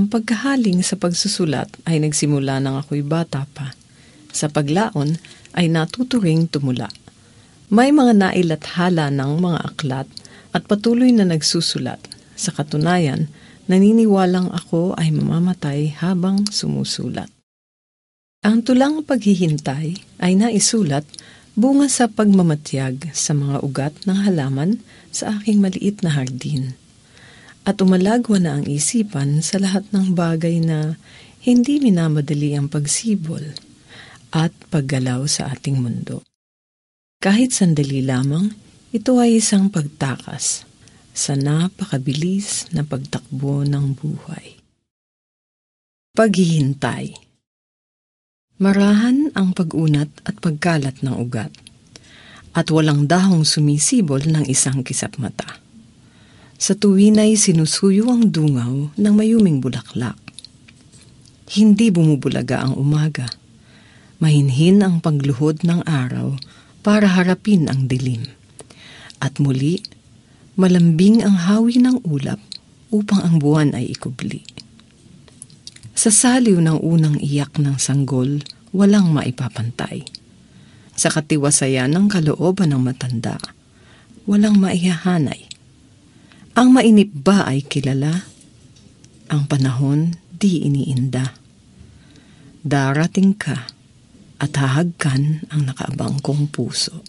Ang pagkahaling sa pagsusulat ay nagsimula nang ako'y bata pa. Sa paglaon ay natuto ring tumula. May mga nailathala ng mga aklat at patuloy na nagsusulat. Sa katunayan, naniniwalang ako ay mamamatay habang sumusulat. Ang tulang paghihintay ay naisulat bunga sa pagmamatyag sa mga ugat ng halaman sa aking maliit na hardin. At umalagwa na ang isipan sa lahat ng bagay na hindi minamadali ang pagsibol at paggalaw sa ating mundo. Kahit sandali lamang, ito ay isang pagtakas sa napakabilis na pagtakbo ng buhay. Paghihintay. Marahan ang pag-unat at pagkalat ng ugat, at walang dahong sumisibol ng isang kisap mata. Sa tuwin ay sinusuyo ang dungaw ng mayuming bulaklak. Hindi bumubulaga ang umaga. Mahinhin ang pagluhod ng araw para harapin ang dilim. At muli, malambing ang hawi ng ulap upang ang buwan ay ikubli. Sa saliw ng unang iyak ng sanggol, walang maipapantay. Sa katiwasayan ng kalooban ng matanda, walang maihahanay. Ang mainip ba ay kilala? Ang panahon di iniinda. Darating ka at hahagkan ang nakaabang kong puso.